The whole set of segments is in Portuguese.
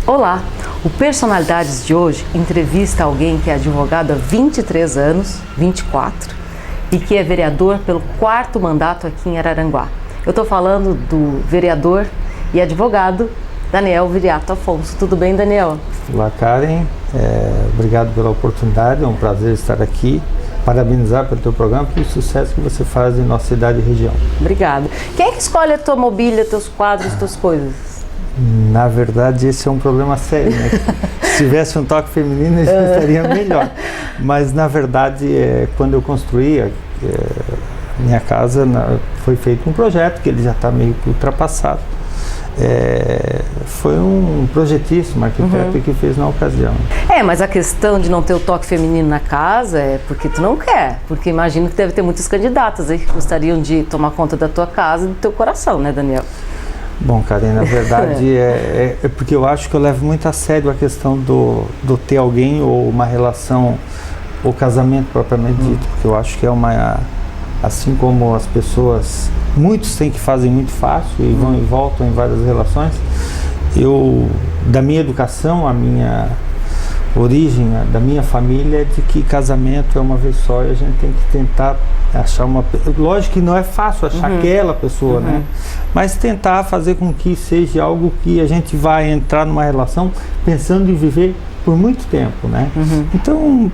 Olá! O Personalidades de hoje entrevista alguém que é advogado há 23 anos, 24, e que é vereador pelo 4º mandato aqui em Araranguá. Eu estou falando do vereador e advogado Daniel Viriato Afonso. Tudo bem, Daniel? Olá, Karen. Obrigado pela oportunidade, é um prazer estar aqui. Parabenizar pelo teu programa, pelo sucesso que você faz em nossa cidade e região. Obrigada. Quem é que escolhe a tua mobília, teus quadros, tuas coisas? Na verdade, esse é um problema sério, né? Se tivesse um toque feminino, já estaria melhor. Mas, na verdade, quando eu construí minha casa, foi feito um projeto que ele já está meio que ultrapassado. Foi um projetista, um arquiteto que fez na ocasião. Mas a questão de não ter o toque feminino na casa é porque tu não quer. Porque imagino que deve ter muitas candidatas aí que gostariam de tomar conta da tua casa e do teu coração, né, Daniel? Bom, Karen, na verdade é porque eu acho que eu levo muito a sério a questão do ter alguém ou uma relação ou casamento propriamente dito, porque eu acho que é assim como as pessoas, muitos têm que fazem muito fácil e vão e voltam em várias relações, da minha educação, a minha origem, da minha família, é de que casamento é uma vez só e a gente tem que tentar achar lógico que não é fácil achar aquela pessoa, né? Mas tentar fazer com que seja algo que a gente vai entrar numa relação pensando em viver por muito tempo, né? Então,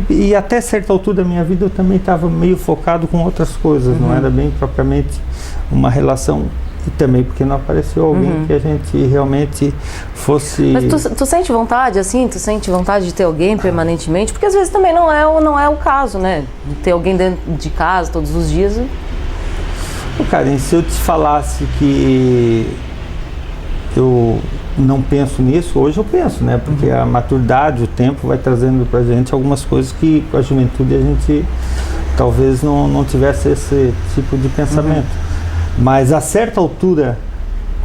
e até certa altura da minha vida eu também estava meio focado com outras coisas, não era bem propriamente uma relação. E também porque não apareceu alguém que a gente realmente fosse... Mas tu sente vontade, assim? Tu sente vontade de ter alguém permanentemente? Porque às vezes também não é o caso, né? De ter alguém dentro de casa todos os dias. Karen, se eu te falasse que eu não penso nisso, hoje eu penso, né? Porque a maturidade, o tempo vai trazendo pra gente algumas coisas que com a juventude a gente talvez não tivesse esse tipo de pensamento. Mas a certa altura,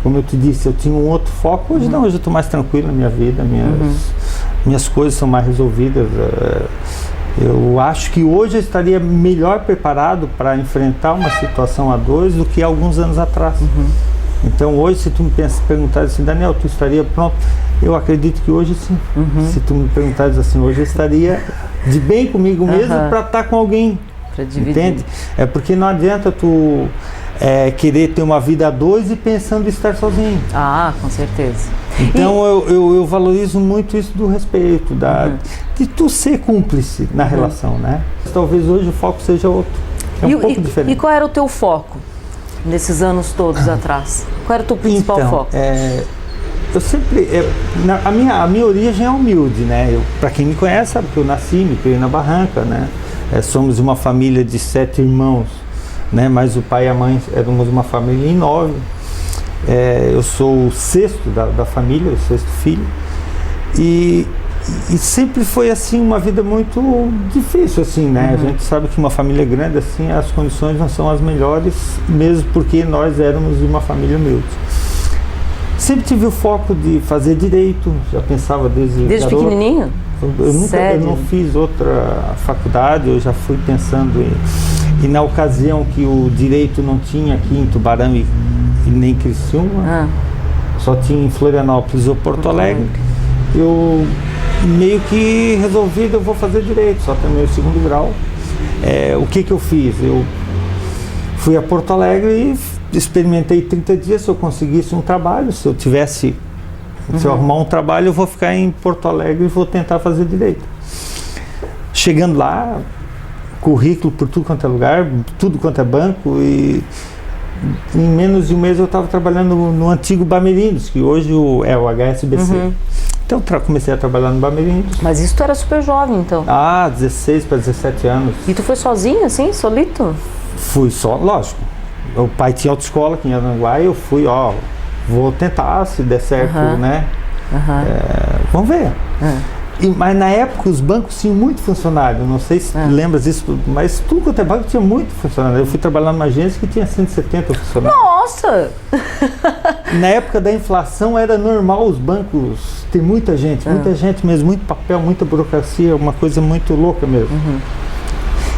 como eu te disse, eu tinha um outro foco. Hoje não, hoje eu estou mais tranquilo na minha vida, minhas coisas são mais resolvidas. Eu acho que hoje eu estaria melhor preparado para enfrentar uma situação a dois do que alguns anos atrás. Então hoje, se tu me perguntares assim, Daniel, tu estaria pronto? Eu acredito que hoje sim. Se tu me perguntares assim, hoje eu estaria de bem comigo mesmo para estar com alguém. Pra dividir. Entende? É porque não adianta tu querer ter uma vida a dois e pensando em estar sozinho. Ah, com certeza. Então eu valorizo muito isso do respeito, de tu ser cúmplice na relação, né? Talvez hoje o foco seja outro, um pouco diferente. E qual era o teu foco nesses anos todos atrás? Qual era o teu principal foco? Eu sempre, a minha origem é humilde, né? Para quem me conhece sabe que eu nasci, me criei na Barranca, né? Somos uma família de 7 irmãos, né? Mas o pai e a mãe éramos uma família em 9. Eu sou o 6º da família, o 6º filho. E sempre foi assim uma vida muito difícil, assim, né? A gente sabe que uma família grande assim, as condições não são as melhores, mesmo porque nós éramos de uma família humilde. Sempre tive o foco de fazer direito, já pensava desde garoto. Pequenininho? Eu não fiz outra faculdade, eu já fui pensando e na ocasião que o direito não tinha aqui em Tubarão e nem Criciúma, só tinha em Florianópolis ou Porto Alegre, eu meio que resolvi, eu vou fazer direito, só terminei o 2º grau. O que eu fiz? Eu fui a Porto Alegre e experimentei 30 dias, se eu conseguisse um trabalho, se eu arrumar um trabalho, eu vou ficar em Porto Alegre e vou tentar fazer direito. Chegando lá, currículo por tudo quanto é lugar, tudo quanto é banco, e em menos de um mês eu estava trabalhando no antigo Bamerindos, que hoje é o HSBC. Então comecei a trabalhar no Bamerindos. Mas isso tu era super jovem, então? 16 para 17 anos. E tu foi sozinho, assim, solito? Fui só, lógico. O pai tinha autoescola aqui em Araranguá e eu fui, vou tentar, se der certo, né? Vamos ver. Mas na época os bancos tinham muito funcionário, não sei se lembras disso, mas tudo quanto é banco tinha muito funcionário. Eu fui trabalhar numa agência que tinha 170 funcionários. Nossa! Na época da inflação era normal os bancos ter muita gente mesmo, muito papel, muita burocracia, uma coisa muito louca mesmo.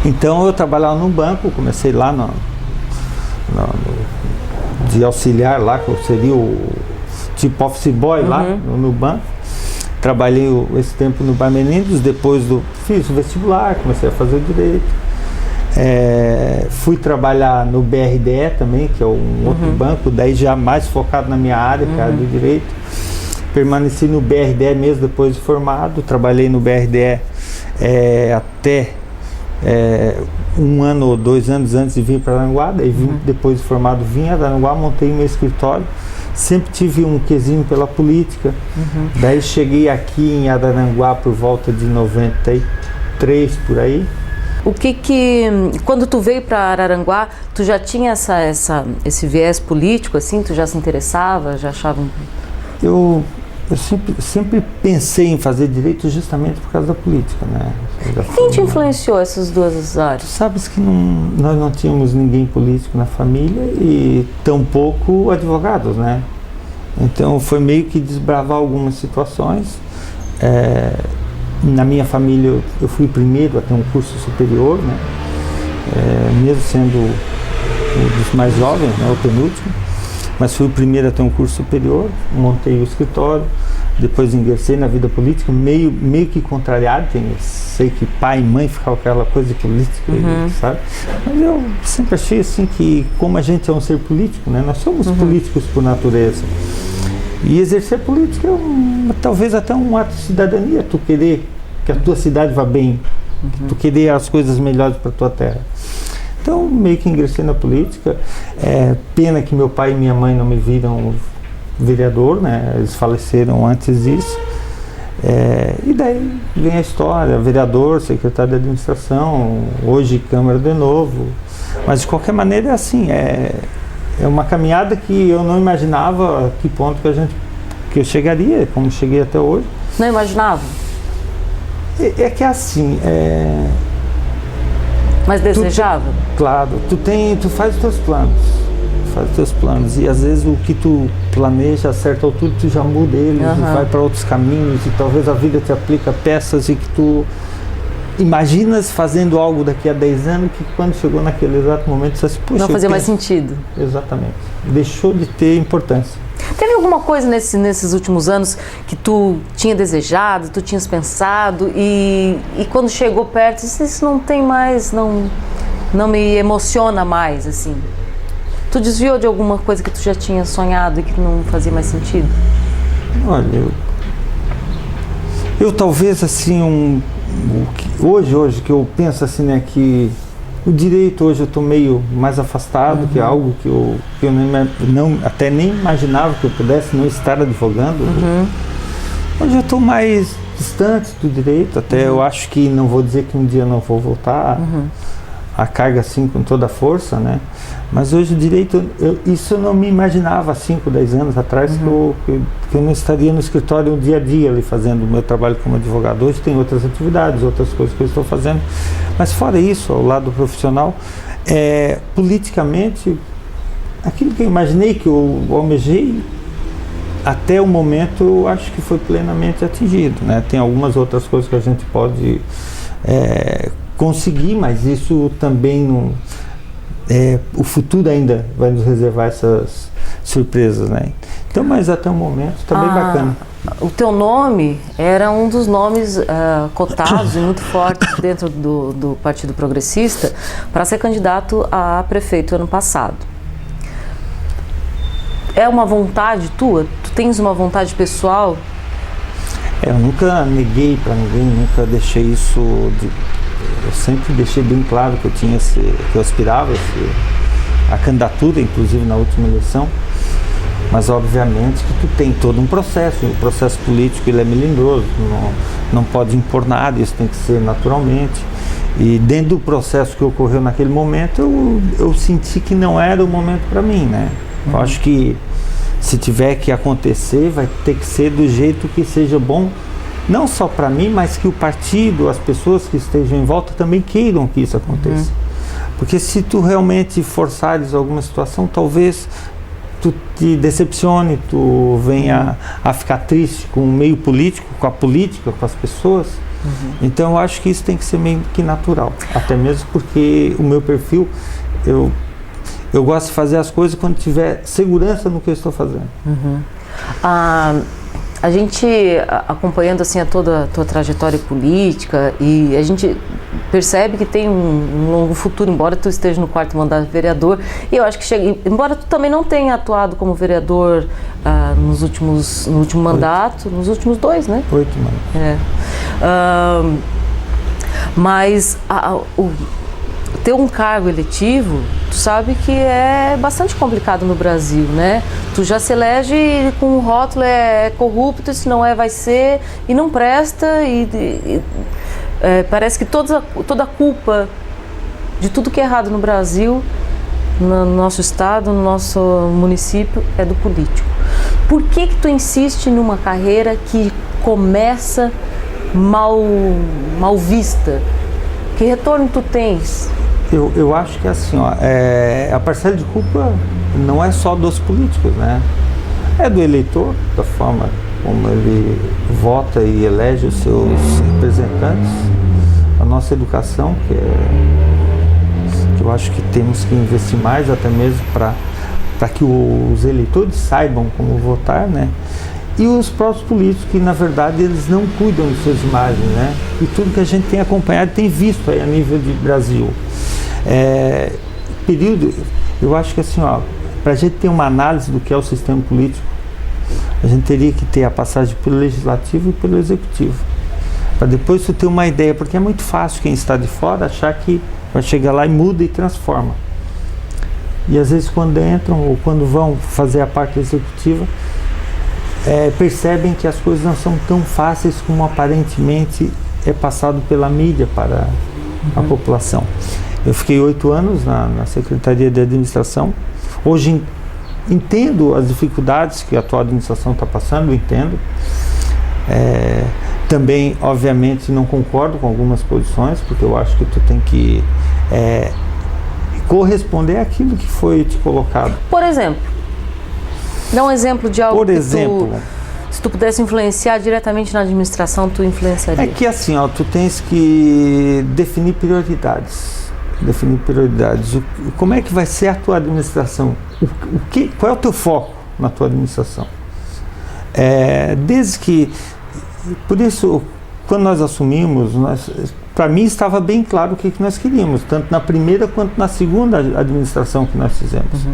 Então eu trabalhava num banco, comecei lá de auxiliar lá, que seria tipo office boy lá no banco. Trabalhei esse tempo no Parmenides, depois fiz o vestibular, comecei a fazer direito. Fui trabalhar no BRDE também, que é um outro banco, daí já mais focado na minha área, que é a área do direito. Permaneci no BRDE mesmo depois de formado, trabalhei no BRDE até 1 ano ou 2 anos antes de vir para Aranguá, daí depois de formado vim a Aranguá, montei meu escritório. Sempre tive um quesinho pela política, daí cheguei aqui em Araranguá por volta de 93, por aí. Quando tu veio para Araranguá, tu já tinha esse viés político, assim, tu já se interessava, já achava... Eu sempre pensei em fazer direito justamente por causa da política, né? Quem te influenciou essas duas áreas? Tu sabes que nós não tínhamos ninguém político na família e tampouco advogados, né? Então foi meio que desbravar algumas situações. Na minha família eu fui o primeiro a ter um curso superior, né? Mesmo sendo um dos mais jovens, né? O penúltimo. Mas fui o primeiro a ter um curso superior, montei o escritório, depois ingressei na vida política, meio que contrariado, sei que pai e mãe ficavam aquela coisa de política, sabe? Mas eu sempre achei assim que, como a gente é um ser político, né? Nós somos políticos por natureza. E exercer política é talvez até um ato de cidadania, tu querer que a tua cidade vá bem, tu querer as coisas melhores para a tua terra. Então, meio que ingressei na política. Pena que meu pai e minha mãe não me viram vereador, né? Eles faleceram antes disso. E daí vem a história, vereador, secretário de administração, hoje Câmara de novo. Mas de qualquer maneira é assim, é uma caminhada que eu não imaginava a que ponto que eu chegaria, como cheguei até hoje. Não imaginava? É que é assim... Mas desejava? Claro, tu faz os teus planos, e às vezes o que tu planeja a certa altura tu já muda eles e vai para outros caminhos, e talvez a vida te aplica peças e que tu imaginas fazendo algo daqui a 10 anos que quando chegou naquele exato momento você puxa, não fazia mais sentido. Exatamente, deixou de ter importância. Teve alguma coisa nesses últimos anos que tu tinha desejado, tu tinhas pensado e quando chegou perto, isso não tem mais, não me emociona mais, assim? Tu desviou de alguma coisa que tu já tinha sonhado e que não fazia mais sentido? Olha, eu talvez assim, hoje que eu penso assim, né, que o direito hoje eu estou meio mais afastado, que é algo que eu até nem imaginava que eu pudesse não estar advogando. Hoje eu estou mais distante do direito, até eu acho que não vou dizer que um dia não vou voltar a carga assim com toda a força, né? Mas hoje o direito, isso eu não me imaginava há 5, 10 anos atrás que eu não estaria no escritório o dia a dia ali fazendo o meu trabalho como advogado. Hoje tem outras atividades, outras coisas que eu estou fazendo, mas fora isso, ao lado profissional, politicamente, aquilo que eu imaginei, que eu almejei, até o momento eu acho que foi plenamente atingido, né? Tem algumas outras coisas que a gente pode conseguir, mas isso também não... o futuro ainda vai nos reservar essas surpresas, né? Então, mas até o momento está bem bacana. O teu nome era um dos nomes cotados e muito fortes dentro do Partido Progressista para ser candidato a prefeito ano passado. É uma vontade tua? Tu tens uma vontade pessoal? Eu nunca neguei para ninguém, nunca deixei isso eu sempre deixei bem claro que eu aspirava a candidatura, inclusive na última eleição, mas obviamente que tu tem todo um processo, o processo político ele é melindroso, não pode impor nada, isso tem que ser naturalmente, e dentro do processo que ocorreu naquele momento, eu senti que não era o momento para mim, né? Eu acho que se tiver que acontecer, vai ter que ser do jeito que seja bom, não só para mim, mas que o partido, as pessoas que estejam em volta também queiram que isso aconteça. Porque se tu realmente forçares alguma situação, talvez tu te decepcione, tu venha a ficar triste com o meio político, com a política, com as pessoas. Então eu acho que isso tem que ser meio que natural, até mesmo porque o meu perfil, eu gosto de fazer as coisas quando tiver segurança no que eu estou fazendo. A gente, acompanhando assim toda a tua trajetória política, e a gente percebe que tem um longo futuro, embora tu esteja no 4º mandato de vereador, e eu acho que embora tu também não tenha atuado como vereador no último mandato, nos últimos 2, né? 8 anos. Mas ter um cargo eletivo, tu sabe que é bastante complicado no Brasil, né? Tu já se elege com o rótulo é corrupto, se não é vai ser, e não presta, parece que toda a culpa de tudo que é errado no Brasil, no nosso estado, no nosso município, é do político. Por que tu insiste numa carreira que começa mal vista? Que retorno tu tens? Eu acho que assim, a parcela de culpa não é só dos políticos, né? É do eleitor, da forma como ele vota e elege os seus representantes, a nossa educação, que eu acho que temos que investir mais, até mesmo para que os eleitores saibam como votar, né? E os próprios políticos, que na verdade eles não cuidam de suas imagens, né? E tudo que a gente tem acompanhado, tem visto aí a nível de Brasil. Eu acho que assim, para a gente ter uma análise do que é o sistema político, a gente teria que ter a passagem pelo legislativo e pelo executivo, para depois tu ter uma ideia, porque é muito fácil quem está de fora achar que vai chegar lá e muda e transforma. E às vezes quando entram ou quando vão fazer a parte executiva, percebem que as coisas não são tão fáceis como aparentemente é passado pela mídia para a população. Eu fiquei 8 anos na Secretaria de Administração. Hoje entendo as dificuldades que a atual administração está passando, entendo. Também, obviamente, não concordo com algumas posições, porque eu acho que tu tem que corresponder àquilo que foi te colocado. Por exemplo, dá um exemplo de algo se tu pudesse influenciar diretamente na administração, tu influenciaria? É que assim, tu tens que definir prioridades. Como é que vai ser a tua administração? Qual é o teu foco na tua administração? Por isso, quando nós assumimos, para mim estava bem claro o que nós queríamos, tanto na primeira quanto na segunda administração que nós fizemos.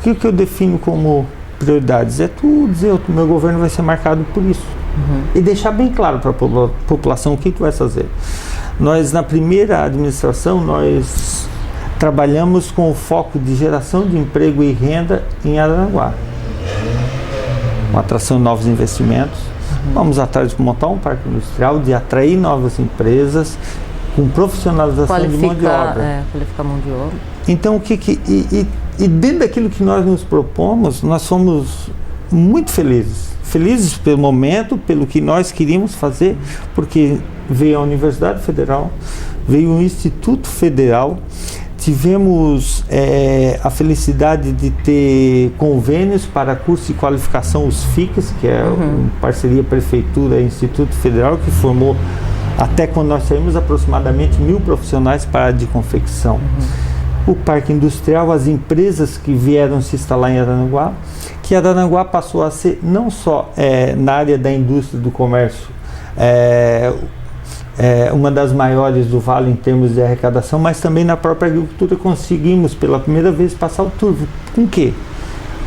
O que eu defino como prioridades? É tu dizer, o meu governo vai ser marcado por isso. E deixar bem claro para a população o que tu vai fazer. Nós, na primeira administração, nós trabalhamos com o foco de geração de emprego e renda em Araranguá. Com atração de novos investimentos. Vamos atrás de montar um parque industrial, de atrair novas empresas, com profissionalização de mão de obra. Qualificar mão de obra. Então, e dentro daquilo que nós nos propomos, nós fomos muito felizes. Felizes pelo momento, pelo que nós queríamos fazer, porque veio a Universidade Federal, veio o Instituto Federal, tivemos a felicidade de ter convênios para curso de qualificação, os FICs, que é uma parceria Prefeitura e Instituto Federal, que formou, até quando nós saímos, aproximadamente 1.000 profissionais para a área de confecção. O Parque Industrial, as empresas que vieram se instalar em Araranguá, que Araranguá passou a ser não só na área da indústria do comércio, uma das maiores do Vale em termos de arrecadação, mas também na própria agricultura conseguimos pela primeira vez passar o turvo. Com o quê?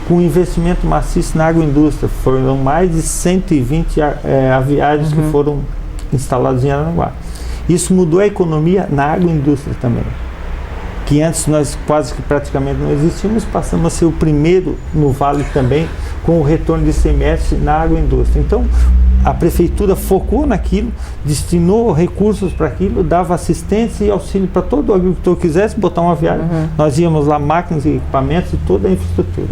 Com investimento maciço na agroindústria. Foram mais de 120 aviários que foram instalados em Araranguá. Isso mudou a economia na agroindústria também, que antes nós quase que praticamente não existíamos, passamos a ser o primeiro no Vale também, com o retorno de ICMS na agroindústria. Então, a prefeitura focou naquilo, destinou recursos para aquilo, dava assistência e auxílio para todo agricultor que quisesse botar um aviário. Nós íamos lá, máquinas e equipamentos e toda a infraestrutura.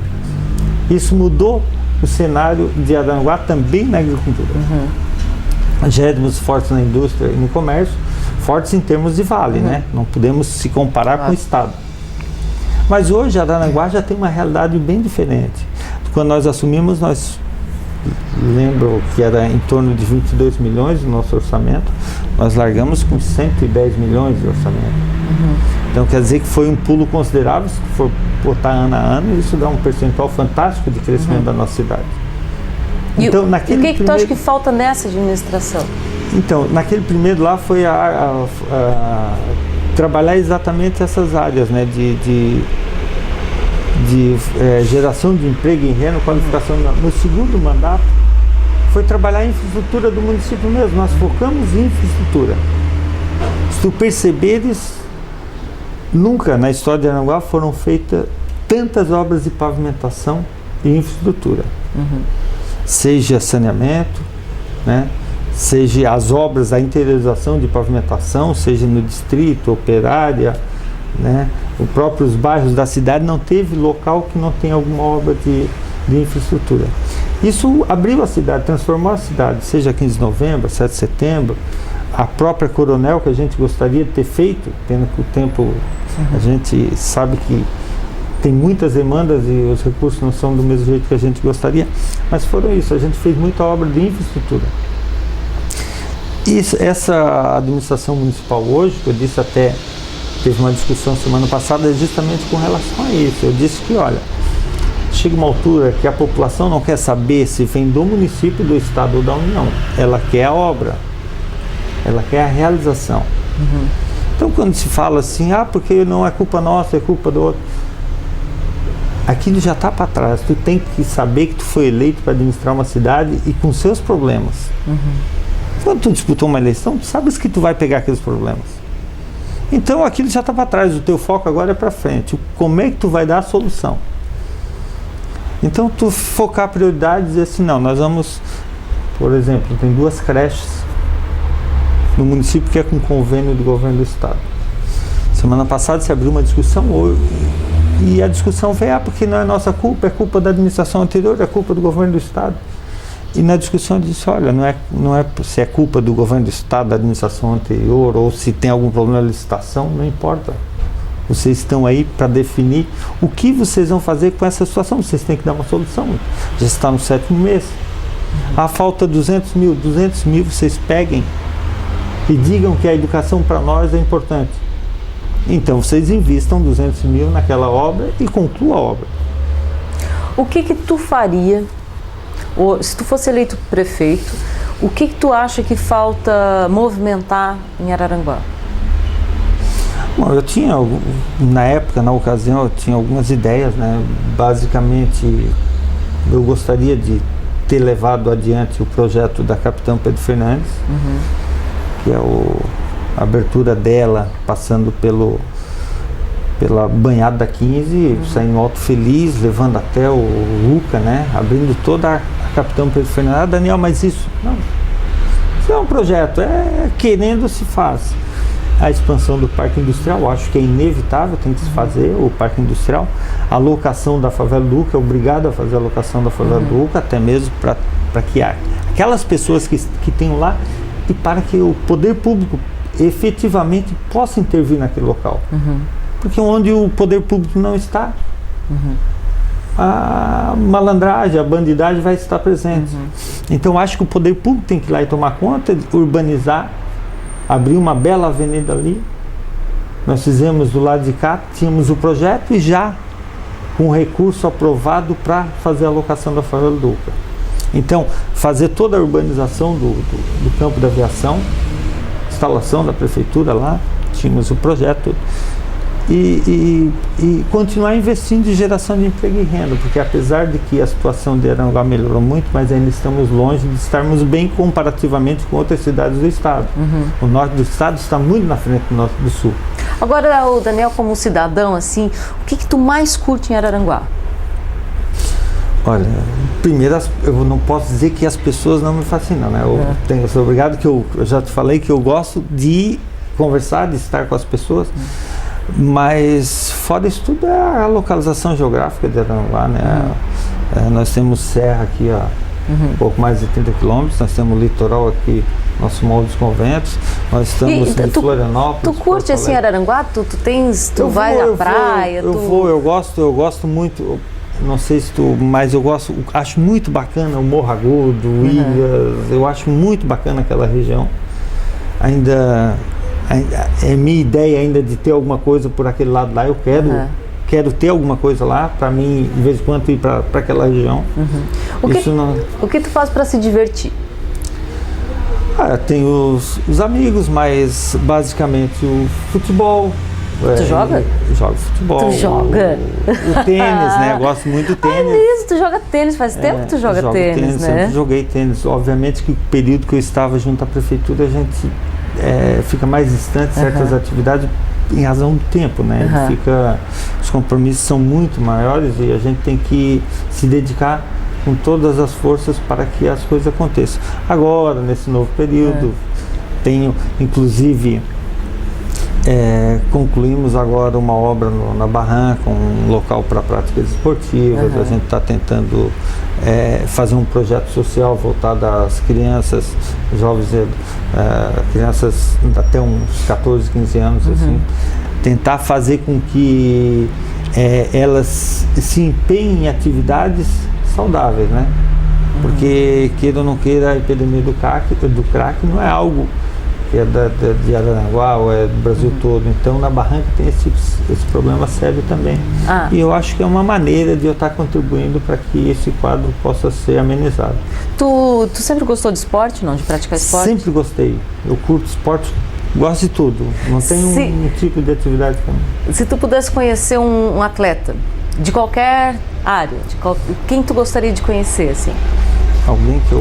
Isso mudou o cenário de Araranguá também na agricultura. Já éramos fortes na indústria e no comércio, fortes em termos de vale, né? Não podemos se comparar com o estado. Mas hoje Araranguá já tem uma realidade bem diferente. Quando nós assumimos, lembro que era em torno de 22 milhões o nosso orçamento, nós largamos com 110 milhões de orçamento. Então quer dizer que foi um pulo considerável, se for botar ano a ano, isso dá um percentual fantástico de crescimento da nossa cidade. Então, e o que tu acha que falta nessa administração? Então, naquele primeiro lá foi trabalhar exatamente essas áreas, né, de geração de emprego e renda, qualificação. No segundo mandato, foi trabalhar a infraestrutura do município mesmo. Nós focamos em infraestrutura. Se tu perceberes, nunca na história de Aranguá foram feitas tantas obras de pavimentação e infraestrutura. Seja saneamento, né? Seja as obras, a interiorização de pavimentação, seja no distrito, operária, né? Os próprios bairros da cidade, não teve local que não tenha alguma obra de infraestrutura. Isso abriu a cidade, transformou a cidade, seja 15 de novembro, 7 de setembro, a própria Coronel, que a gente gostaria de ter feito, pena que o tempo, a gente sabe que tem muitas demandas e os recursos não são do mesmo jeito que a gente gostaria, mas foram isso, a gente fez muita obra de infraestrutura. Essa administração municipal hoje, que eu disse até, teve uma discussão semana passada, é justamente com relação a isso. Eu disse que, olha, chega uma altura que a população não quer saber se vem do município, do estado ou da União. Ela quer a obra, ela quer a realização. Então, quando se fala assim, porque não é culpa nossa, é culpa do outro, aquilo já está para trás. Tu tem que saber que tu foi eleito para administrar uma cidade e com seus problemas. Quando tu disputou uma eleição, tu sabes que tu vai pegar aqueles problemas. Então aquilo já está para trás, o teu foco agora é para frente. Como é que tu vai dar a solução? Então tu focar a prioridade e dizer assim, não, nós vamos, por exemplo, tem 2 creches no município que é com convênio do governo do estado. Semana passada se abriu uma discussão e a discussão veio, porque não é nossa culpa, é culpa da administração anterior, é culpa do governo do estado. E na discussão eu disse, olha, não é se é culpa do governo do estado, da administração anterior, ou se tem algum problema na licitação, não importa. Vocês estão aí para definir o que vocês vão fazer com essa situação. Vocês têm que dar uma solução. Já está no 7º mês. Falta 200 mil vocês peguem e digam que a educação para nós é importante. Então vocês investam 200 mil naquela obra e concluam a obra. O que tu faria, ou se tu fosse eleito prefeito, o que tu acha que falta movimentar em Araranguá? Bom, eu tinha, na época, na ocasião, eu tinha algumas ideias, né? Basicamente, eu gostaria de ter levado adiante o projeto da Capitão Pedro Fernandes, que é a abertura dela, passando pela banhada da 15, saindo Alto Feliz, levando até o Luca, né? Abrindo toda a Capitão Pedro Fernandes. Daniel, mas isso é um projeto, querendo se faz. A expansão do Parque Industrial, acho que é inevitável, tem que se fazer o Parque Industrial. A locação da Favela do Luca, é obrigado a fazer a locação da Favela do Luca, até mesmo para que aquelas pessoas que tenham lá, e para que o poder público efetivamente possa intervir naquele local. Porque onde o poder público não está, a malandragem, a bandidagem vai estar presente. Então acho que o poder público tem que ir lá e tomar conta, urbanizar, abrir uma bela avenida ali. Nós fizemos do lado de cá, tínhamos o projeto e já com recurso aprovado para fazer a locação da Favela do Luca. Então, fazer toda a urbanização do campo da aviação, instalação da prefeitura lá, tínhamos o projeto, e continuar investindo em geração de emprego e renda, porque apesar de que a situação de Aranguá melhorou muito, mas ainda estamos longe de estarmos bem comparativamente com outras cidades do estado. O norte do estado está muito na frente do norte do sul. Agora, o Daniel, como cidadão, assim, o que tu mais curte em Araranguá? Olha, primeiro, eu não posso dizer que as pessoas não me fascinam, né? Eu sou obrigado, que eu já te falei que eu gosto de conversar, de estar com as pessoas. Mas fora isso tudo é a localização geográfica de Aranguá, né? Nós temos serra aqui a um pouco mais de 30 quilômetros, nós temos o litoral aqui, nosso Morro dos Conventos, nós estamos em Florianópolis. Tu curte assim Araranguá? Tu vai à praia? Eu gosto muito, não sei se tu, mas acho muito bacana o Morro Agudo, Ilhas, eu acho muito bacana aquela região. Ainda é minha ideia ainda de ter alguma coisa por aquele lado lá. Eu quero ter alguma coisa lá, para mim, de vez em quando, ir para aquela região. O que tu faz para se divertir? Tem os amigos, mas basicamente o futebol. Tu joga? Jogo futebol. Tu joga? O tênis, né? Eu gosto muito do tênis. Isso, tu joga tênis, faz tempo que tu joga tênis, né? Sempre joguei tênis. Obviamente que o período que eu estava junto à prefeitura, a gente fica mais distante de certas atividades em razão do tempo, né? Os compromissos são muito maiores e a gente tem que se dedicar com todas as forças para que as coisas aconteçam. Agora, nesse novo período, tenho, inclusive, concluímos agora uma obra na Barranca, um local para práticas esportivas. A gente está tentando fazer um projeto social voltado às crianças, jovens, crianças até uns 14, 15 anos, assim, tentar fazer com que elas se empenhem em atividades saudáveis, né? Porque, queira ou não queira, a epidemia do crack não é algo que é de Araranguá ou é do Brasil todo. Então, na Barranca tem esse problema sério também. E eu acho que é uma maneira de eu estar contribuindo para que esse quadro possa ser amenizado. Tu sempre gostou de esporte, não? De praticar esporte? Sempre gostei. Eu curto esporte, gosto de tudo. Não tem um tipo de atividade para mim. Se tu pudesse conhecer um atleta de qualquer área, quem tu gostaria de conhecer, assim? Alguém que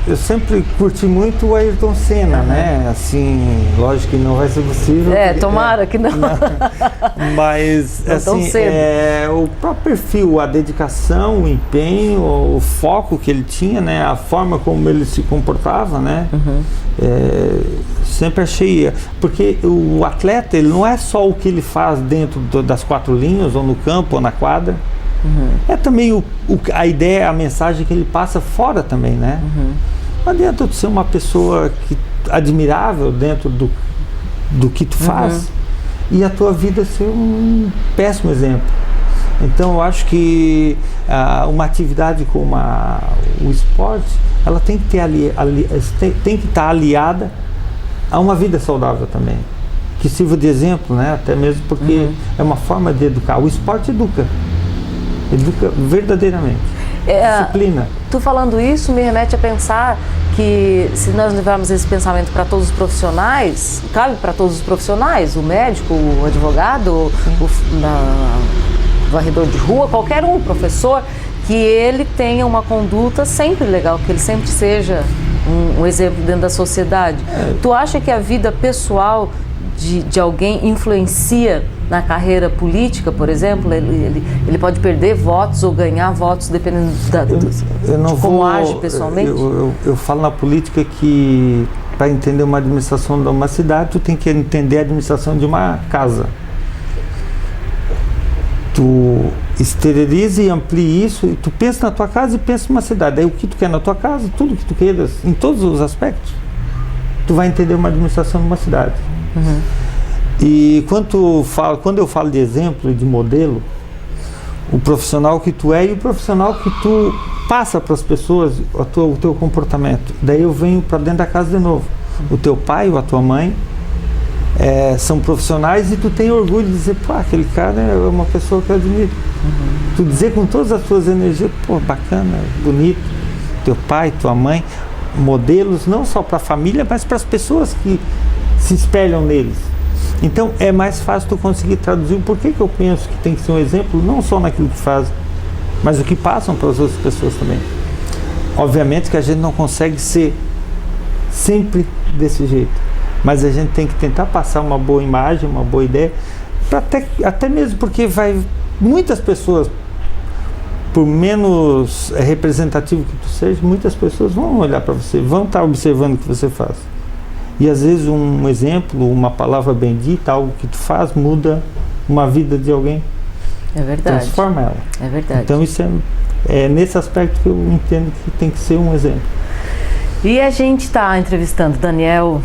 eu sempre curti muito o Ayrton Senna, né? Assim, lógico que não vai ser possível. Tomara que não. Mas, não assim, o próprio perfil, a dedicação, o empenho, o foco que ele tinha, né? A forma como ele se comportava, né? Sempre achei... Porque o atleta, ele não é só o que ele faz dentro das quatro linhas, ou no campo, ou na quadra. É também a ideia, a mensagem que ele passa fora também, né? Não adianta tu ser uma pessoa admirável dentro do que tu faz e a tua vida ser um péssimo exemplo. Então eu acho que uma atividade como o esporte, ela tem que tem que estar aliada a uma vida saudável também, que sirva de exemplo, né? Até mesmo porque é uma forma de educar. O esporte educa verdadeiramente. Disciplina. Tu falando isso me remete a pensar que se nós levarmos esse pensamento para todos os profissionais, cabe para todos os profissionais, o médico, o advogado, o varredor de rua, qualquer um, professor, que ele tenha uma conduta sempre legal, que ele sempre seja um exemplo dentro da sociedade. Tu acha que a vida pessoal de alguém influencia na carreira política, por exemplo? Ele pode perder votos ou ganhar votos dependendo de como age pessoalmente? Eu falo na política que para entender uma administração de uma cidade, tu tem que entender a administração de uma casa. Tu esteriliza e amplia isso, e tu pensa na tua casa e pensa numa cidade. Aí o que tu quer na tua casa, tudo que tu queiras, em todos os aspectos, tu vai entender uma administração de uma cidade. E quando eu falo de exemplo e de modelo, o profissional que tu é e o profissional que tu passa para as pessoas, o teu comportamento. Daí eu venho para dentro da casa de novo. O teu pai ou a tua mãe são profissionais e tu tem orgulho de dizer, pô, aquele cara é uma pessoa que eu admiro. Tu dizer com todas as tuas energias, pô, bacana, bonito. Teu pai, tua mãe, modelos não só para a família, mas para as pessoas que se espelham neles. Então é mais fácil tu conseguir traduzir o porquê que eu penso que tem que ser um exemplo, não só naquilo que fazem, mas o que passam para as outras pessoas também. Obviamente que a gente não consegue ser sempre desse jeito, mas a gente tem que tentar passar uma boa imagem, uma boa ideia, até mesmo porque muitas pessoas, por menos representativo que tu seja, muitas pessoas vão olhar para você, vão estar observando o que você faz. E às vezes um exemplo, uma palavra bendita, algo que tu faz, muda uma vida de alguém. É verdade. Transforma ela. É verdade. Então isso é nesse aspecto que eu entendo que tem que ser um exemplo. E a gente está entrevistando Daniel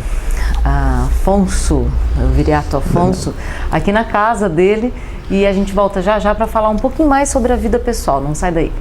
Afonso, o Viriato Afonso, aqui na casa dele, e a gente volta já já para falar um pouquinho mais sobre a vida pessoal. Não sai daí.